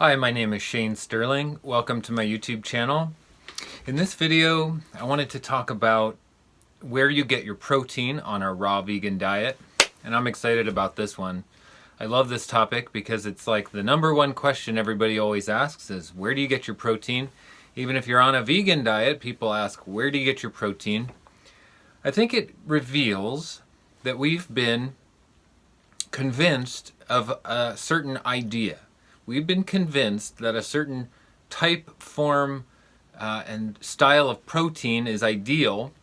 Hi, my name is Shane Sterling. Welcome to my YouTube channel. In this video, I wanted to talk about where you get your protein on our raw vegan diet, and I'm excited about this one. I love this topic because it's like the number one question everybody always asks is, where do you get your protein? Even if you're on a vegan diet, people ask, where do you get your protein? I think it reveals that we've been convinced of a certain idea. We've been convinced that a certain type, form, and style of protein is ideal,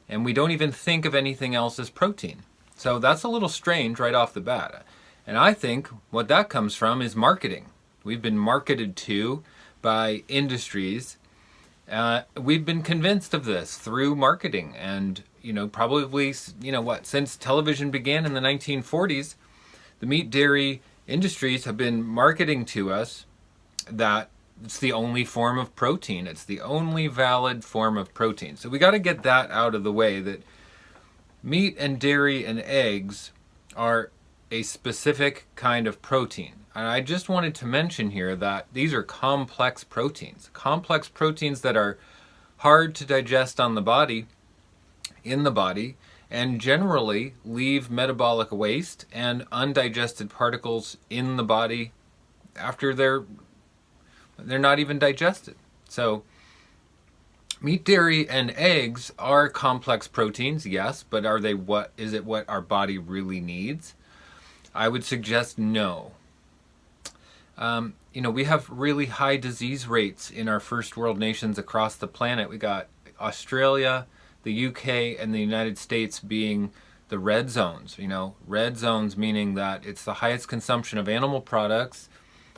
and we don't even think of anything else as protein. So that's a little strange right off the bat. And I think what that comes from is marketing. We've been marketed to by industries. We've been convinced of this through marketing, and probably since television began in the 1940s, the meat dairy industries have been marketing to us that it's the only form of protein. It's the only valid form of protein. So we got to get that out of the way, that meat and dairy and eggs are a specific kind of protein. And I just wanted to mention here that these are complex proteins that are hard to digest in the body, and generally leave metabolic waste and undigested particles in the body after they're not even digested. So meat, dairy, and eggs are complex proteins, yes, but are they what our body really needs? I would suggest no. We have really high disease rates in our first world nations across the planet. We got Australia, the UK, and the United States being the red zones. Red zones meaning that it's the highest consumption of animal products,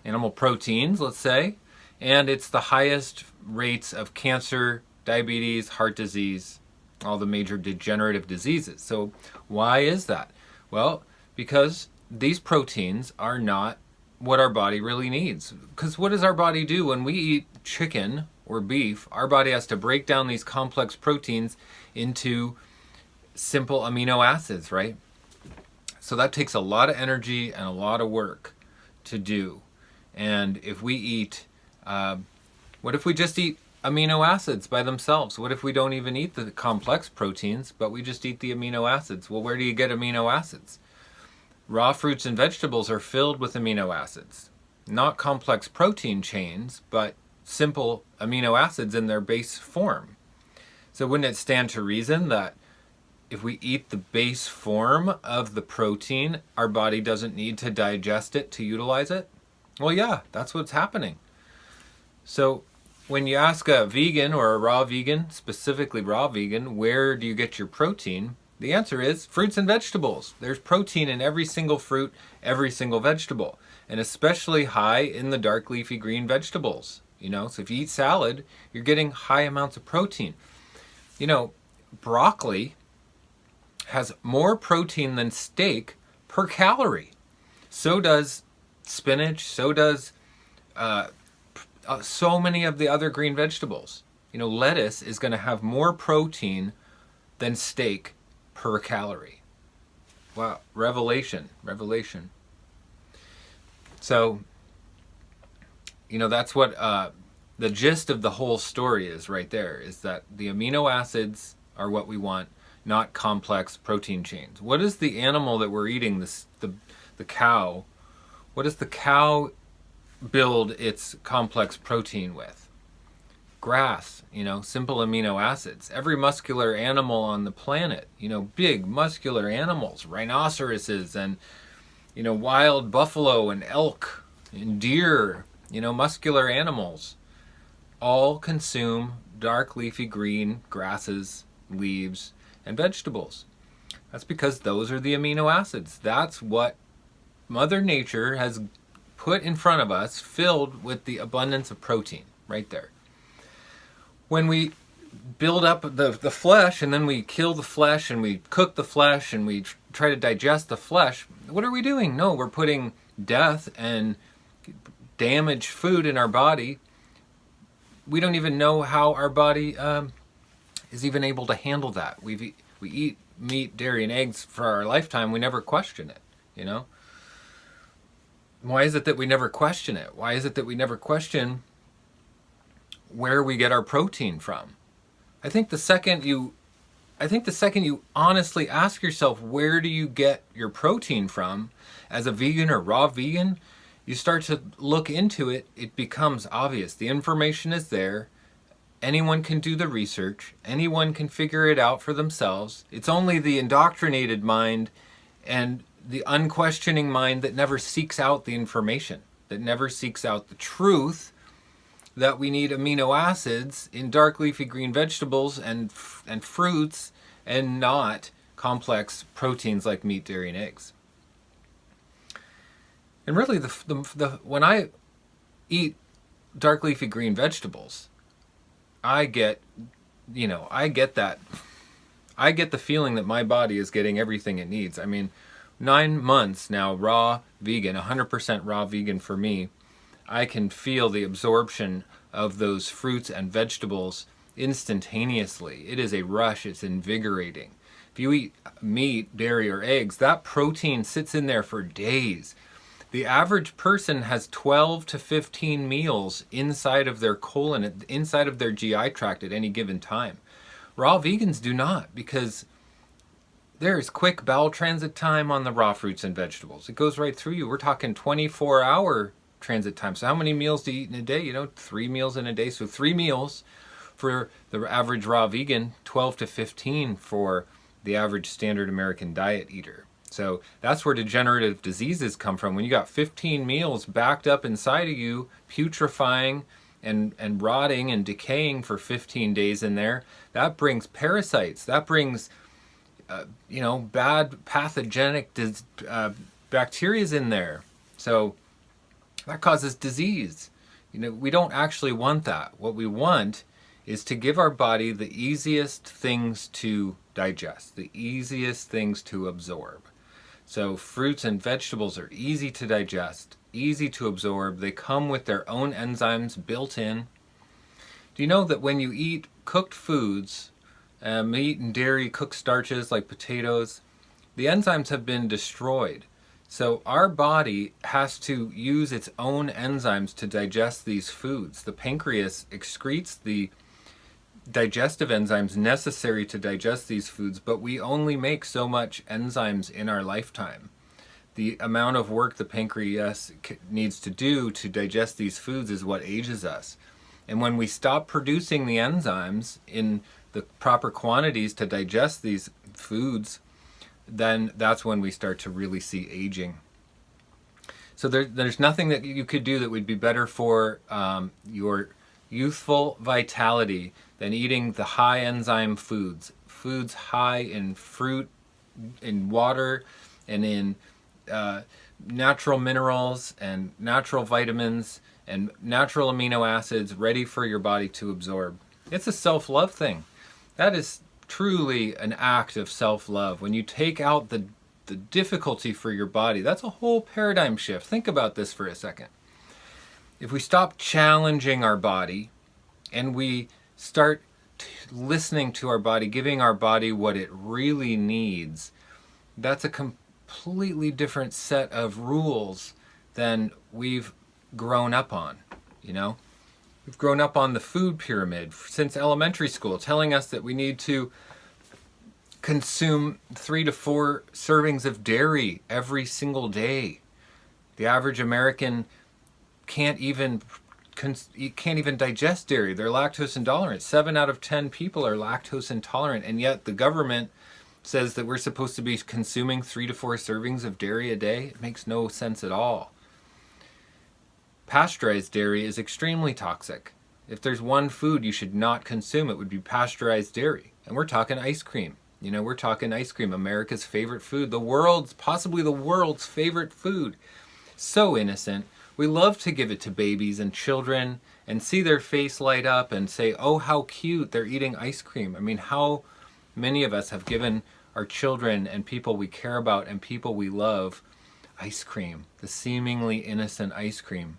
animal proteins, let's say, and it's the highest rates of cancer, diabetes, heart disease, all the major degenerative diseases. So why is that? Well, because these proteins are not what our body really needs. Because what does our body do when we eat chicken or beef? Our body has to break down these complex proteins into simple amino acids, right? So that takes a lot of energy and a lot of work to do. And if we eat, what if we just eat amino acids by themselves? What if we don't even eat the complex proteins, but we just eat the amino acids? Well, where do you get amino acids? Raw fruits and vegetables are filled with amino acids. Not complex protein chains, but simple amino acids in their base form. So wouldn't it stand to reason that if we eat the base form of the protein, our body doesn't need to digest it to utilize it? Well, yeah, that's what's happening. So when you ask a vegan or a raw vegan, specifically raw vegan, where do you get your protein? The answer is fruits and vegetables. There's protein in every single fruit, every single vegetable, and especially high in the dark leafy green vegetables. So if you eat salad, you're getting high amounts of protein. Broccoli has more protein than steak per calorie. So does spinach, so does so many of the other green vegetables. Lettuce is going to have more protein than steak per calorie. Wow, revelation. So, that's what the gist of the whole story is right there, is that the amino acids are what we want, not complex protein chains. What is the animal that we're eating, the cow? What does the cow build its complex protein with? Grass, simple amino acids. Every muscular animal on the planet, big muscular animals, rhinoceroses and, wild buffalo and elk and deer, muscular animals, all consume dark leafy green grasses, leaves, and vegetables. That's because those are the amino acids. That's what Mother Nature has put in front of us, filled with the abundance of protein right there. When we build up the flesh, and then we kill the flesh, and we cook the flesh, and we try to digest the flesh, what are we doing? No, we're putting death and damaged food in our body. We don't even know how our body is even able to handle that. We eat meat, dairy, and eggs for our lifetime. We never question it, Why is it that we never question it? Why is it that we never question where we get our protein from? I think the second you honestly ask yourself, where do you get your protein from as a vegan or raw vegan, you start to look into it, it becomes obvious. The information is there. Anyone can do the research. Anyone can figure it out for themselves. It's only the indoctrinated mind and the unquestioning mind that never seeks out the information, that never seeks out the truth, that we need amino acids in dark leafy green vegetables and fruits, and not complex proteins like meat, dairy, and eggs. And really, when I eat dark leafy green vegetables, I get the feeling that my body is getting everything it needs. I mean, 9 months now, raw vegan, 100% raw vegan for me, I can feel the absorption of those fruits and vegetables instantaneously. It is a rush, it's invigorating. If you eat meat, dairy, or eggs, that protein sits in there for days. The average person has 12 to 15 meals inside of their colon, inside of their GI tract at any given time. Raw vegans do not, because there's quick bowel transit time on the raw fruits and vegetables. It goes right through you. We're talking 24-hour transit time. So how many meals do you eat in a day? 3 meals in a day. So 3 meals for the average raw vegan, 12 to 15 for the average standard American diet eater. So that's where degenerative diseases come from. When you got 15 meals backed up inside of you, putrefying and rotting and decaying for 15 days in there, that brings parasites. That brings bad pathogenic bacterias in there. So that causes disease. We don't actually want that. What we want is to give our body the easiest things to digest, the easiest things to absorb. So fruits and vegetables are easy to digest, easy to absorb. They come with their own enzymes built in. Do you know that when you eat cooked foods, meat and dairy, cooked starches like potatoes, the enzymes have been destroyed. So our body has to use its own enzymes to digest these foods. The pancreas excretes the digestive enzymes necessary to digest these foods, but we only make so much enzymes in our lifetime. The amount of work the pancreas needs to do to digest these foods is what ages us. And when we stop producing the enzymes in the proper quantities to digest these foods, then that's when we start to really see aging. So there's nothing that you could do that would be better for your youthful vitality than eating the high enzyme foods high in fruit, in water, and in natural minerals and natural vitamins and natural amino acids ready for your body to absorb. It's a self-love thing. That is truly an act of self-love. When you take out the difficulty for your body, that's a whole paradigm shift. Think about this for a second. If we stop challenging our body and we start listening to our body, giving our body what it really needs, that's a completely different set of rules than we've grown up on. We've grown up on the food pyramid since elementary school, telling us that we need to consume 3 to 4 servings of dairy every single day. The average American can't even digest dairy. They're lactose intolerant. 7 out of 10 people are lactose intolerant, and yet the government says that we're supposed to be consuming 3 to 4 servings of dairy a day. It makes no sense at all. Pasteurized dairy is extremely toxic. If there's one food you should not consume, it would be pasteurized dairy. And we're talking ice cream. We're talking ice cream, America's favorite food, possibly the world's favorite food. So innocent. We love to give it to babies and children and see their face light up and say, oh, how cute, they're eating ice cream. I mean, how many of us have given our children and people we care about and people we love ice cream, the seemingly innocent ice cream?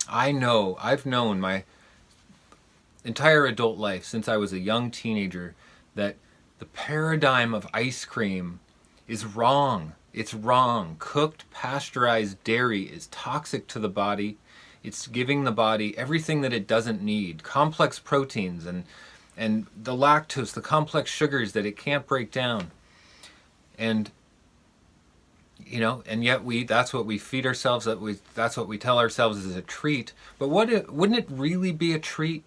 I've known my entire adult life since I was a young teenager that the paradigm of ice cream is wrong. It's wrong. Cooked, pasteurized dairy is toxic to the body. It's giving the body everything that it doesn't need. Complex proteins and the lactose, the complex sugars that it can't break down. And and yet that's what we feed ourselves, that's what we tell ourselves is a treat. But wouldn't it really be a treat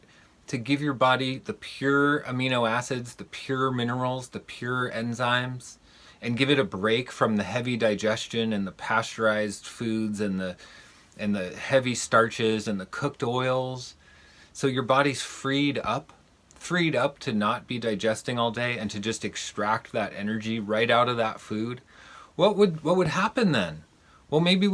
to give your body the pure amino acids, the pure minerals, the pure enzymes, and give it a break from the heavy digestion and the pasteurized foods and the heavy starches and the cooked oils, so your body's freed up to not be digesting all day and to just extract that energy right out of that food? What would happen then? Well, maybe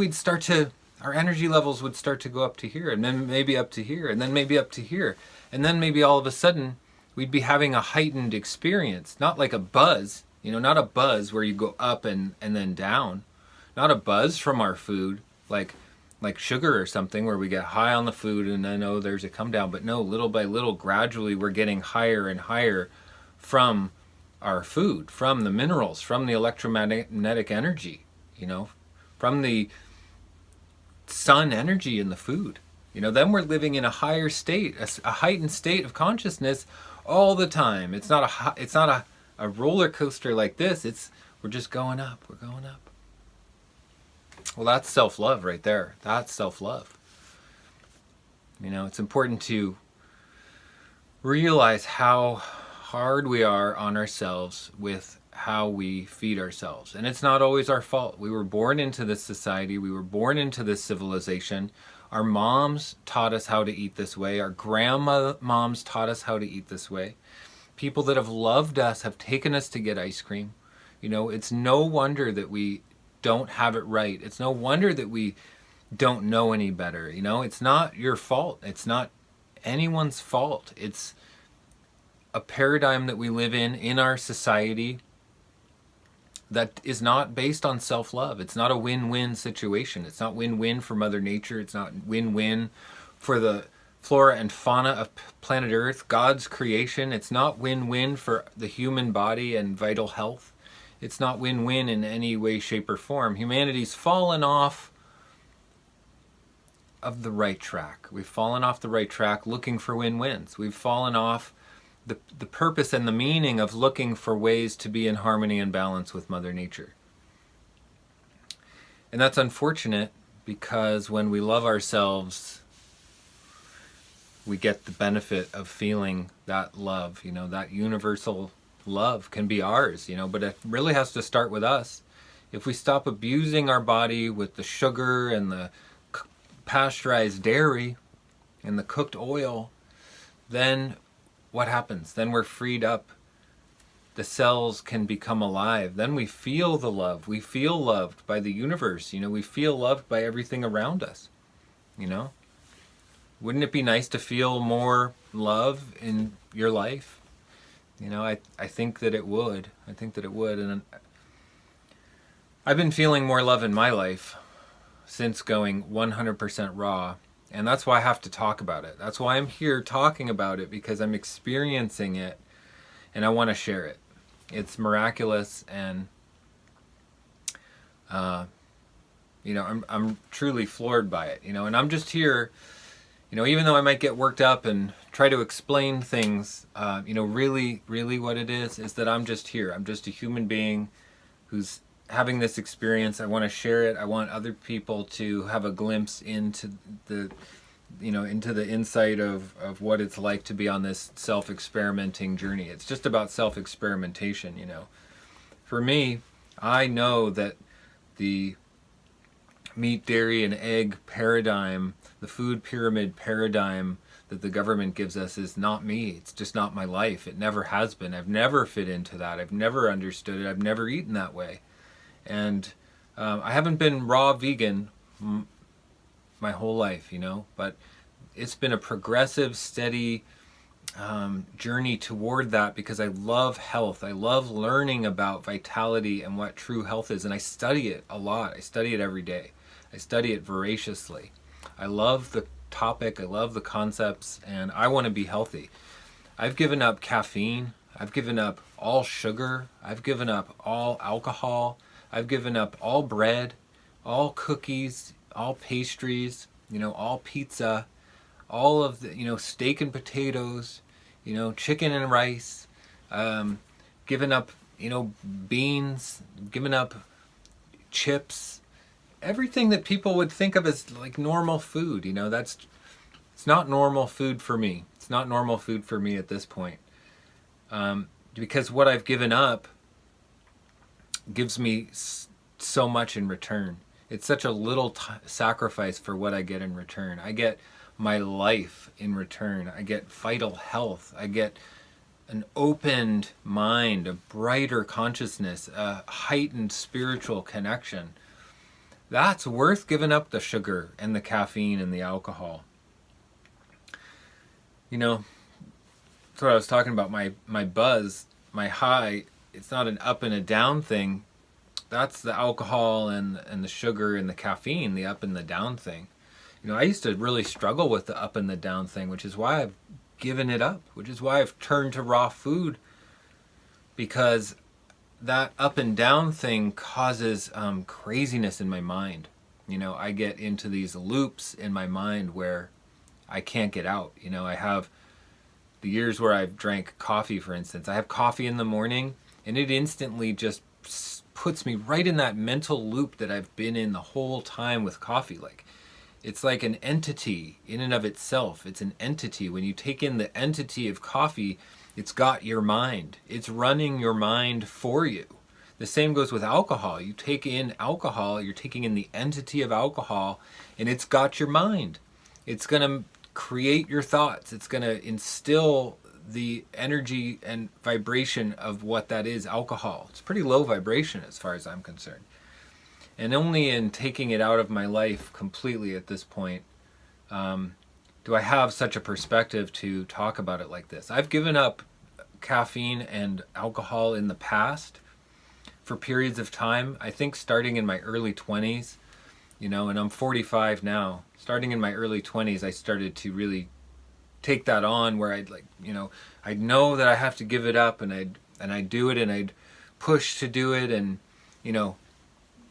our energy levels would start to go up to here, and then maybe up to here, and then maybe up to here. And then maybe all of a sudden we'd be having a heightened experience, not like a buzz, not a buzz where you go up and then down, not a buzz from our food, like sugar or something where we get high on the food and then, there's a come down. But no, little by little, gradually we're getting higher and higher from our food, from the minerals, from the electromagnetic energy, from the sun energy in the food. Then we're living in a higher state, a heightened state of consciousness all the time. It's not a roller coaster like this. We're just going up. We're going up. Well, that's self-love right there. That's self-love. It's important to realize how hard we are on ourselves with how we feed ourselves. And it's not always our fault. We were born into this society. We were born into this civilization. Our moms taught us how to eat this way. Our grandmoms taught us how to eat this way. People that have loved us have taken us to get ice cream. It's no wonder that we don't have it right. It's no wonder that we don't know any better. It's not your fault. It's not anyone's fault. It's a paradigm that we live in our society that is not based on self-love. It's not a win-win situation. It's not win-win for Mother Nature. It's not win-win for the flora and fauna of planet Earth, God's creation. It's not win-win for the human body and vital health. It's not win-win in any way, shape, or form. Humanity's fallen off of the right track. We've fallen off the right track looking for win-wins. We've fallen off the purpose and the meaning of looking for ways to be in harmony and balance with Mother Nature. And that's unfortunate, because when we love ourselves, we get the benefit of feeling that love, that universal love can be ours, but it really has to start with us. If we stop abusing our body with the sugar and the pasteurized dairy and the cooked oil, then what happens? Then we're freed up. The cells can become alive. Then we feel the love. We feel loved by the universe. We feel loved by everything around us. Wouldn't it be nice to feel more love in your life? I think that it would. I think that it would. And I've been feeling more love in my life since going 100% raw. And that's why I have to talk about it. That's why I'm here talking about it, because I'm experiencing it and I want to share it. It's miraculous, and I'm truly floored by it. And I'm just here, even though I might get worked up and try to explain things, really what it is that I'm just here. I'm just a human being who's having this experience. I want to share it. I want other people to have a glimpse into the insight of what it's like to be on this self-experimenting journey. It's just about self-experimentation, For me, I know that the meat, dairy, and egg paradigm, the food pyramid paradigm that the government gives us is not me. It's just not my life. It never has been. I've never fit into that. I've never understood it. I've never eaten that way. And I haven't been raw vegan my whole life, but it's been a progressive, steady journey toward that, because I love health. I love learning about vitality and what true health is, and I study it a lot. I study it every day. I study it voraciously. I love the topic. I love the concepts, and I want to be healthy. I've given up caffeine. I've given up all sugar. I've given up all alcohol. I've given up all bread, all cookies, all pastries, all pizza, all of the, steak and potatoes, chicken and rice, given up, beans, given up chips, everything that people would think of as like normal food. It's not normal food for me. It's not normal food for me at this point. Because what I've given up gives me so much in return. It's such a little sacrifice for what I get in return. I get my life in return. I get vital health. I get an opened mind, a brighter consciousness, a heightened spiritual connection. That's worth giving up the sugar and the caffeine and the alcohol. That's what I was talking about, my buzz, my high. It's not an up and a down thing. That's the alcohol and the sugar and the caffeine, the up and the down thing. I used to really struggle with the up and the down thing, which is why I've given it up, which is why I've turned to raw food, because that up and down thing causes craziness in my mind. I get into these loops in my mind where I can't get out. I have the years where I've drank coffee, for instance. I have coffee in the morning and it instantly just puts me right in that mental loop that I've been in the whole time with coffee. It's like an entity in and of itself. It's an entity. When you take in the entity of coffee, it's got your mind. It's running your mind for you. The same goes with alcohol. You take in alcohol, you're taking in the entity of alcohol, and it's got your mind. It's going to create your thoughts. It's going to instill the energy and vibration of what that is, alcohol. It's pretty low vibration as far as I'm concerned. And only in taking it out of my life completely at this point do I have such a perspective to talk about it like this. I've given up caffeine and alcohol in the past for periods of time. I think starting in my early 20s, and I'm 45 now. Starting in my early 20s, I started to really take that on, where I'd I'd know that I have to give it up, and I'd do it, and I'd push to do it, and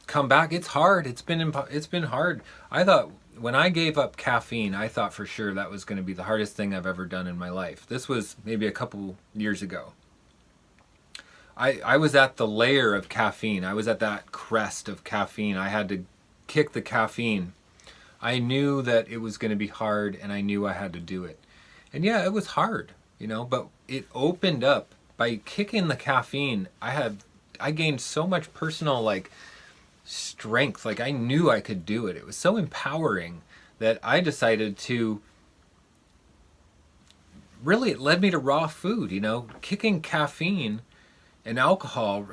come back. It's hard. It's been hard. I thought when I gave up caffeine, I thought for sure that was going to be the hardest thing I've ever done in my life. This was maybe a couple years ago. I was at the layer of caffeine. I was at that crest of caffeine. I had to kick the caffeine. I knew that it was going to be hard, and I knew I had to do it. And yeah, it was hard, but it opened up. By kicking the caffeine, I gained so much personal strength. I knew I could do it. It was so empowering that I decided to really, it led me to raw food. Kicking caffeine and alcohol,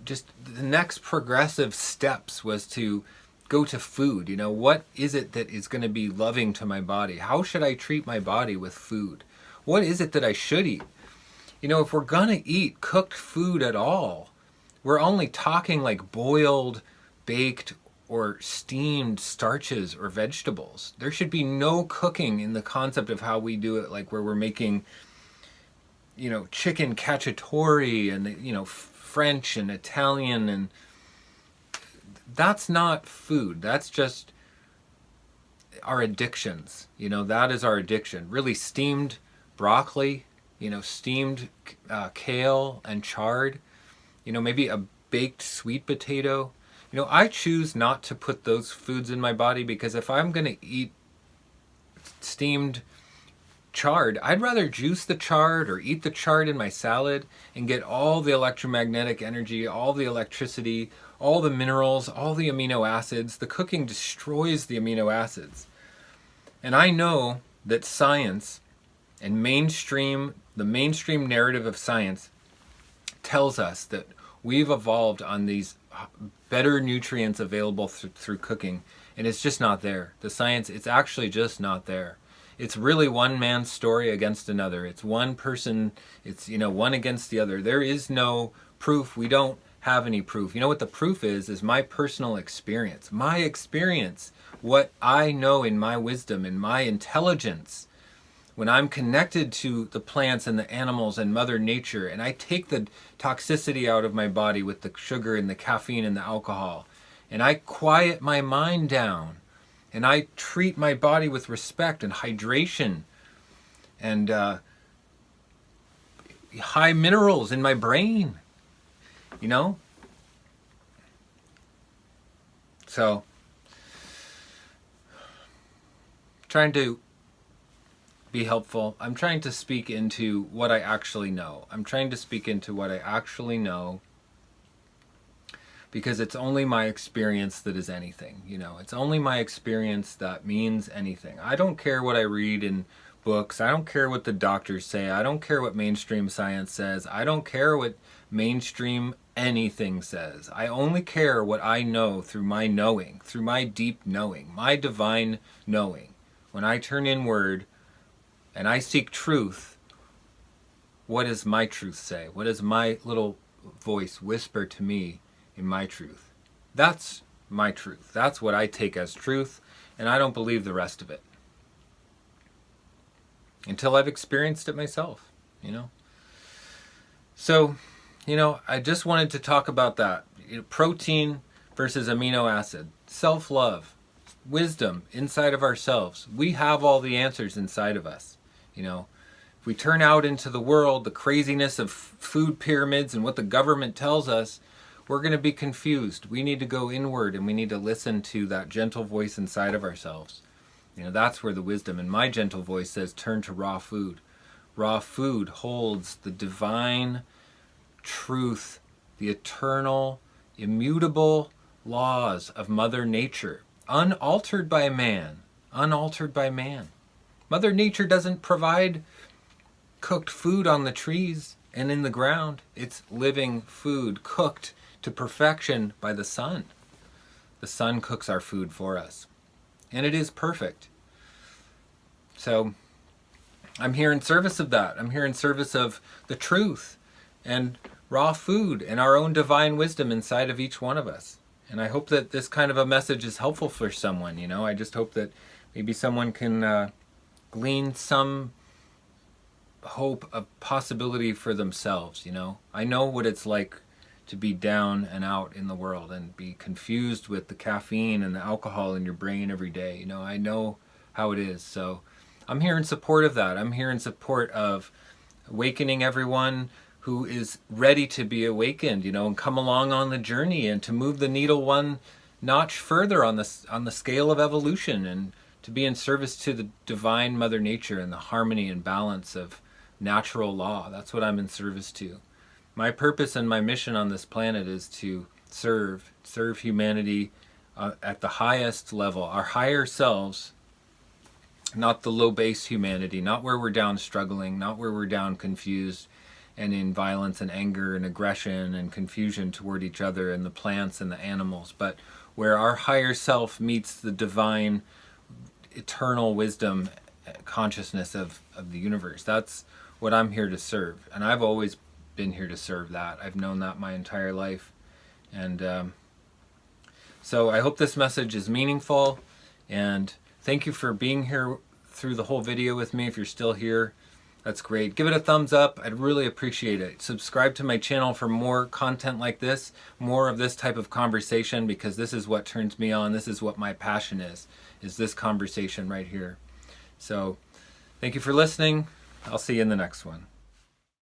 just the next progressive steps was to go to food. What is it that is going to be loving to my body? How should I treat my body with food? What is it that I should eat? If we're going to eat cooked food at all, we're only talking boiled, baked, or steamed starches or vegetables. There should be no cooking in the concept of how we do it, where we're making, chicken cacciatore and, French and Italian, and that's not food. That's just our addictions. That is our addiction. Really steamed broccoli, steamed kale and chard, maybe a baked sweet potato. I choose not to put those foods in my body, because if I'm going to eat steamed chard, I'd rather juice the chard or eat the chard in my salad and get all the electromagnetic energy, all the electricity, all the minerals, all the amino acids. The cooking destroys the amino acids. And I know that science and the mainstream narrative of science tells us that we've evolved on these better nutrients available through cooking, and it's just not there. The science, it's actually just not there. It's really one man's story against another. It's one person, it's one against the other. There is no proof. We don't have any proof. What the proof is my personal experience. What I know in my wisdom, in my intelligence. when I'm connected to the plants and the animals and Mother Nature, and I take the toxicity out of my body with the sugar and the caffeine and the alcohol, and I quiet my mind down, and I treat my body with respect and hydration and high minerals in my brain, you know? So, trying to be helpful. I'm trying to speak into what I actually know. I'm trying to speak into what I actually know, because it's only my experience that is anything, you know. It's only my experience that means anything. I don't care what I read in books. I don't care what the doctors say. I don't care what mainstream science says. I don't care what mainstream anything says. I only care what I know through my knowing, through my deep knowing, my divine knowing. When I turn inward and I seek truth, what does my truth say? What does my little voice whisper to me in my truth? That's my truth. That's what I take as truth, and I don't believe the rest of it until I've experienced it myself, you know? So, you know, I just wanted to talk about that. You know, protein versus amino acid, self-love, wisdom inside of ourselves. We have all the answers inside of us. You know, if we turn out into the world, the craziness of food pyramids and what the government tells us, we're going to be confused. We need to go inward, and we need to listen to that gentle voice inside of ourselves. You know, that's where the wisdom in my gentle voice says, turn to raw food. Raw food holds the divine truth, the eternal, immutable laws of Mother Nature, unaltered by man, unaltered by man. Mother Nature doesn't provide cooked food on the trees and in the ground. It's living food cooked to perfection by the sun. The sun cooks our food for us, and it is perfect. So I'm here in service of that. I'm here in service of the truth and raw food and our own divine wisdom inside of each one of us. And I hope that this kind of a message is helpful for someone, you know. I just hope that maybe someone can glean some hope of possibility for themselves, you know. I know what it's like to be down and out in the world and be confused with the caffeine and the alcohol in your brain every day. You know, I know how it is. So I'm here in support of that. I'm here in support of awakening everyone who is ready to be awakened, you know, and come along on the journey and to move the needle one notch further on the scale of evolution, and to be in service to the divine Mother Nature and the harmony and balance of natural law. That's what I'm in service to. My purpose and my mission on this planet is to serve humanity at the highest level, our higher selves, not the low base humanity, not where we're down struggling, not where we're down confused and in violence and anger and aggression and confusion toward each other and the plants and the animals, but where our higher self meets the divine eternal wisdom consciousness of the universe. That's what I'm here to serve, and I've always been here to serve that. I've known that my entire life, and so I hope this message is meaningful, and thank you for being here through the whole video with me. If you're still here, that's great. Give it a thumbs up. I'd really appreciate it. Subscribe to my channel for more content like this, more of this type of conversation, because this is what turns me on. This is what my passion is this conversation right here. So thank you for listening. I'll see you in the next one.